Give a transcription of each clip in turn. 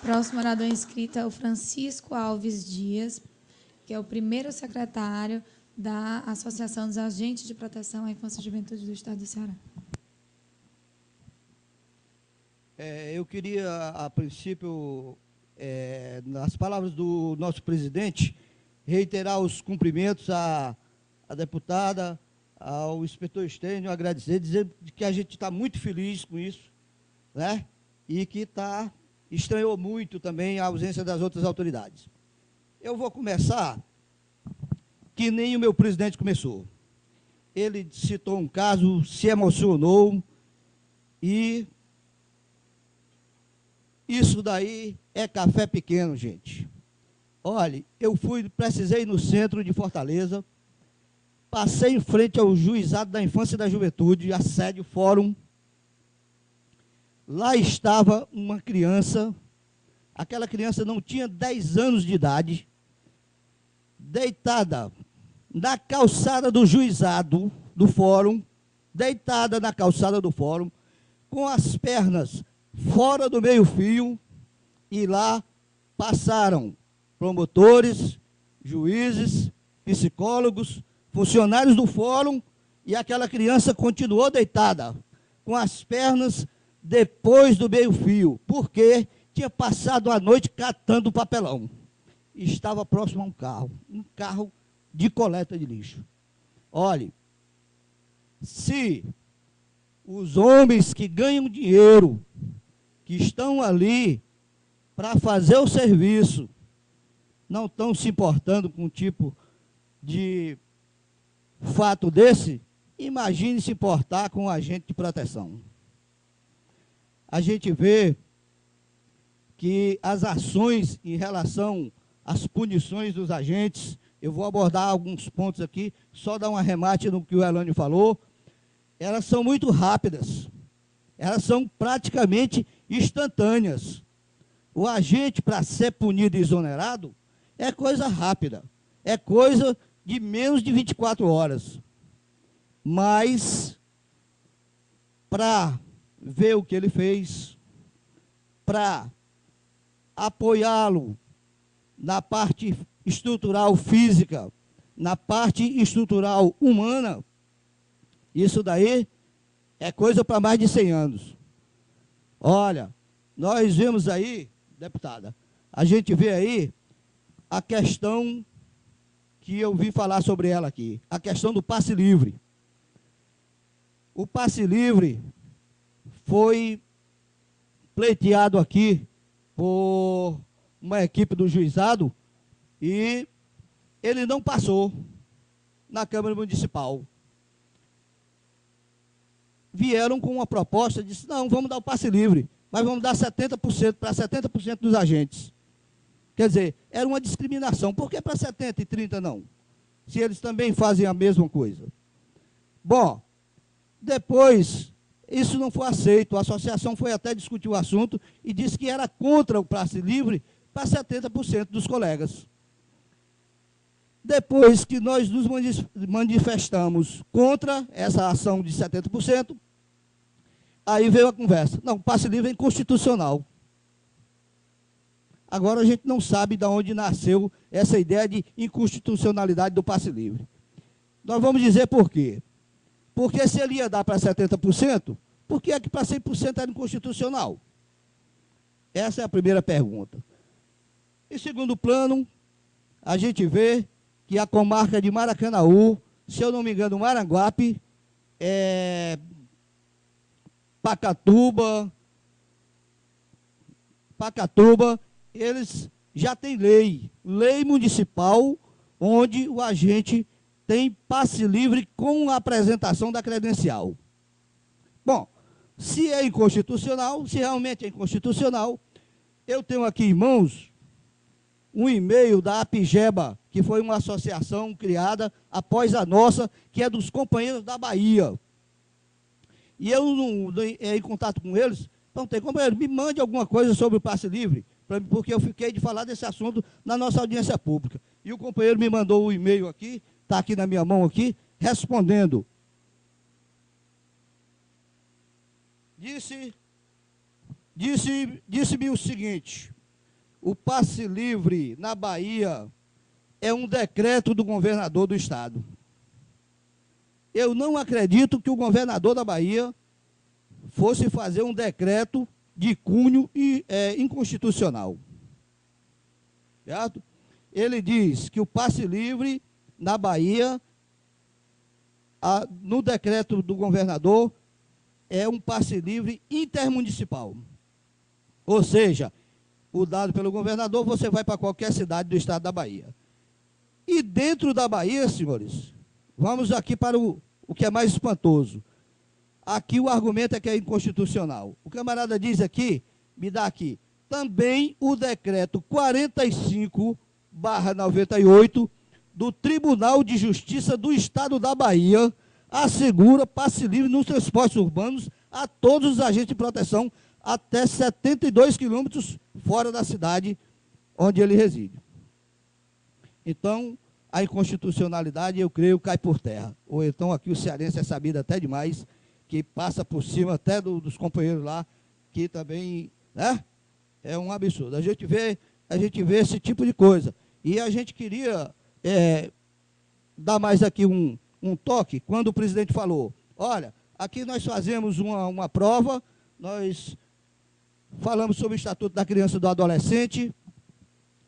Próximo orador inscrito é o Francisco Alves Dias, que é o primeiro secretário da Associação dos Agentes de Proteção à Infância e Juventude do Estado do Ceará. Eu queria, a princípio, nas palavras do nosso presidente, reiterar os cumprimentos à deputada, ao inspetor Estênio, agradecer, dizer que a gente está muito feliz com isso, né? E que estranhou muito também a ausência das outras autoridades. Eu vou começar que nem o meu presidente começou. Ele citou um caso, se emocionou, e isso daí é café pequeno, gente. Olha, precisei ir no centro de Fortaleza, passei em frente ao Juizado da Infância e da Juventude, a sede, o fórum. Lá estava uma criança, aquela criança não tinha 10 anos de idade, deitada na calçada do juizado, do fórum, deitada na calçada do fórum, com as pernas fora do meio-fio, e lá passaram promotores, juízes, psicólogos, funcionários do fórum, e aquela criança continuou deitada, com as pernas depois do meio-fio, porque tinha passado a noite catando papelão. Estava próximo a um carro de coleta de lixo. Olhe, se os homens que ganham dinheiro, que estão ali para fazer o serviço, não estão se importando com um tipo de fato desse, imagine se importar com um agente de proteção. A gente vê que as ações em relação às punições dos agentes, eu vou abordar alguns pontos aqui, só dar um arremate no que o Elânio falou, elas são muito rápidas, elas são praticamente instantâneas. O agente, para ser punido e exonerado, é coisa rápida, é coisa de menos de 24 horas. Mas, para ver o que ele fez, para apoiá-lo na parte estrutural física, na parte estrutural humana, isso daí é coisa para mais de 100 anos. Olha, nós vemos aí, deputada, a gente vê aí a questão que eu vim falar sobre ela aqui, a questão do passe livre. O passe livre foi pleiteado aqui por uma equipe do juizado e ele não passou na Câmara Municipal. Vieram com uma proposta, disse, não, vamos dar o passe livre, mas vamos dar 70% para 70% dos agentes. Quer dizer, era uma discriminação. Por que para 70% e 30% não? Se eles também fazem a mesma coisa. Bom, depois, isso não foi aceito. A associação foi até discutir o assunto e disse que era contra o passe livre para 70% dos colegas. Depois que nós nos manifestamos contra essa ação de 70%, aí veio a conversa. Não, o passe livre é inconstitucional. Agora a gente não sabe de onde nasceu essa ideia de inconstitucionalidade do passe livre. Nós vamos dizer por quê. Porque se ele ia dar para 70%, por que é que para 100% era inconstitucional? Essa é a primeira pergunta. Em segundo plano, a gente vê que a comarca de Maracanaú, se eu não me engano, Maranguape, Pacatuba, eles já têm lei municipal, onde o agente tem passe livre com a apresentação da credencial. Bom, se é inconstitucional, se realmente é inconstitucional, eu tenho aqui em mãos um e-mail da APIGEBA, que foi uma associação criada após a nossa, que é dos companheiros da Bahia. E eu, em contato com eles, perguntei, companheiro, me mande alguma coisa sobre o passe livre, porque eu fiquei de falar desse assunto na nossa audiência pública. E o companheiro me mandou o e-mail aqui, está aqui na minha mão aqui, respondendo. Disse-me o seguinte, o passe livre na Bahia é um decreto do governador do estado. Eu não acredito que o governador da Bahia fosse fazer um decreto de cunho inconstitucional. Certo? Ele diz que o passe livre na Bahia, no decreto do governador, é um passe livre intermunicipal. Ou seja, o dado pelo governador, você vai para qualquer cidade do estado da Bahia. E dentro da Bahia, senhores, vamos aqui para o que é mais espantoso. Aqui o argumento é que é inconstitucional. O camarada diz aqui, me dá aqui, também o decreto 45/98 do Tribunal de Justiça do Estado da Bahia assegura passe livre nos transportes urbanos a todos os agentes de proteção até 72 quilômetros fora da cidade onde ele reside. Então, a inconstitucionalidade, eu creio, cai por terra. Ou então aqui o cearense é sabido até demais, que passa por cima até dos companheiros lá, que também, né, é um absurdo. A gente vê esse tipo de coisa. E a gente queria dar mais aqui um toque, quando o presidente falou, olha, aqui nós fazemos uma prova, nós falamos sobre o Estatuto da Criança e do Adolescente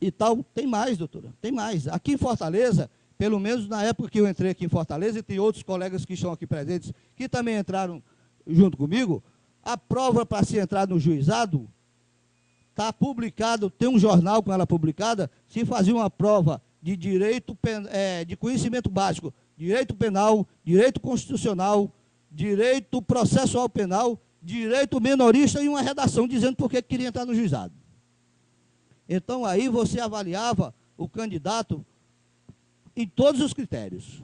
e tal. Tem mais, doutora, tem mais. Aqui em Fortaleza, pelo menos na época que eu entrei aqui em Fortaleza, e tem outros colegas que estão aqui presentes, que também entraram junto comigo, a prova para se entrar no juizado está publicado, tem um jornal com ela publicada, se fazia uma prova de direito, de conhecimento básico, direito penal, direito constitucional, direito processual penal, direito menorista e uma redação dizendo por que queria entrar no juizado. Então, aí você avaliava o candidato em todos os critérios.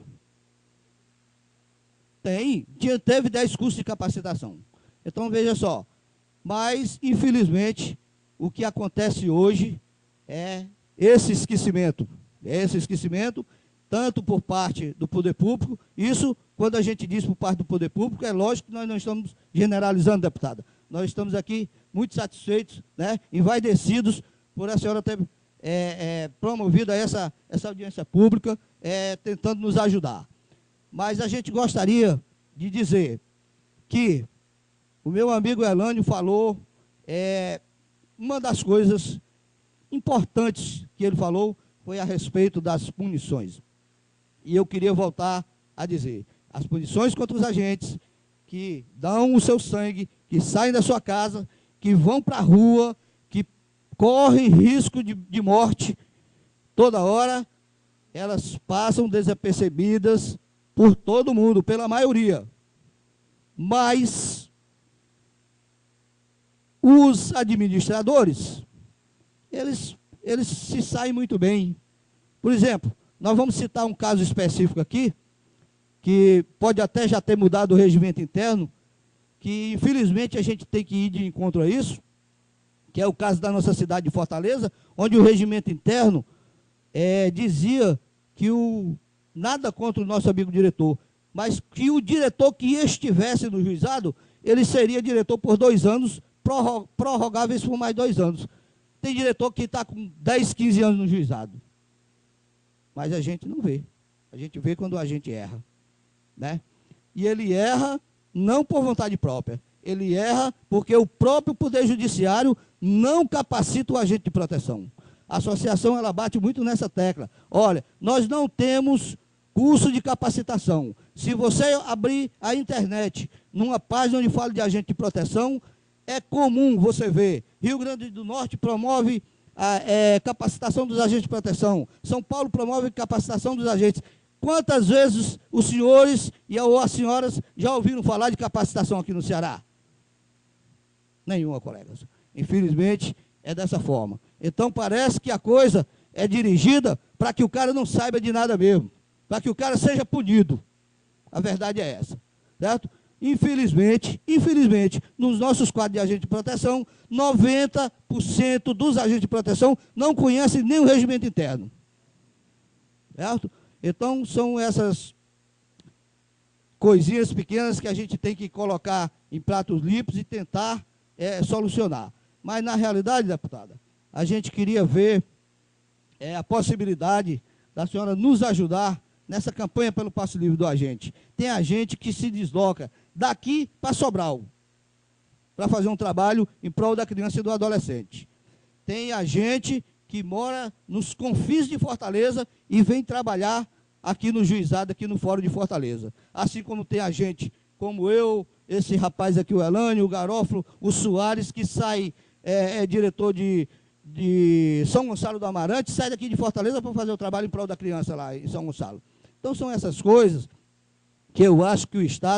Teve 10 cursos de capacitação. Então, veja só. Mas, infelizmente, o que acontece hoje é esse esquecimento. Tanto por parte do poder público, isso, quando a gente diz por parte do poder público, é lógico que nós não estamos generalizando, deputada. Nós estamos aqui muito satisfeitos, né, envaidecidos por a senhora ter promovido essa audiência pública, tentando nos ajudar. Mas a gente gostaria de dizer que o meu amigo Elânio falou, uma das coisas importantes que ele falou foi a respeito das punições. E eu queria voltar a dizer, as punições contra os agentes que dão o seu sangue, que saem da sua casa, que vão para a rua, que correm risco de morte, toda hora, elas passam desapercebidas por todo mundo, pela maioria. Mas os administradores, eles se saem muito bem. Por exemplo, nós vamos citar um caso específico aqui, que pode até já ter mudado o regimento interno, que infelizmente a gente tem que ir de encontro a isso, que é o caso da nossa cidade de Fortaleza, onde o regimento interno dizia que nada contra o nosso amigo diretor, mas que o diretor que estivesse no juizado, ele seria diretor por 2 anos, prorrogáveis por mais 2 anos. Tem diretor que está com 10, 15 anos no juizado. Mas a gente não vê. A gente vê quando a gente erra. Né? E ele erra não por vontade própria. Ele erra porque o próprio Poder Judiciário não capacita o agente de proteção. A associação ela bate muito nessa tecla. Olha, nós não temos curso de capacitação. Se você abrir a internet numa página onde fala de agente de proteção, é comum você ver. Rio Grande do Norte promove a capacitação dos agentes de proteção. São Paulo promove capacitação dos agentes. Quantas vezes os senhores ou as senhoras já ouviram falar de capacitação aqui no Ceará? Nenhuma, colegas. Infelizmente, é dessa forma. Então, parece que a coisa é dirigida para que o cara não saiba de nada mesmo. Para que o cara seja punido. A verdade é essa. Certo? Infelizmente, nos nossos quadros de agente de proteção, 90% dos agentes de proteção não conhecem nem o regimento interno. Certo? Então, são essas coisinhas pequenas que a gente tem que colocar em pratos limpos e tentar solucionar. Mas, na realidade, deputada, a gente queria ver a possibilidade da senhora nos ajudar nessa campanha pelo passe livre do agente. Tem agente que se desloca daqui para Sobral, para fazer um trabalho em prol da criança e do adolescente. Tem agente que mora nos confins de Fortaleza e vem trabalhar aqui no juizado, aqui no Fórum de Fortaleza. Assim como tem agente como eu, esse rapaz aqui, o Elânio, o Garófalo, o Soares, que sai, diretor de São Gonçalo do Amarante, sai daqui de Fortaleza para fazer o trabalho em prol da criança lá em São Gonçalo. Então, são essas coisas que eu acho que o Estado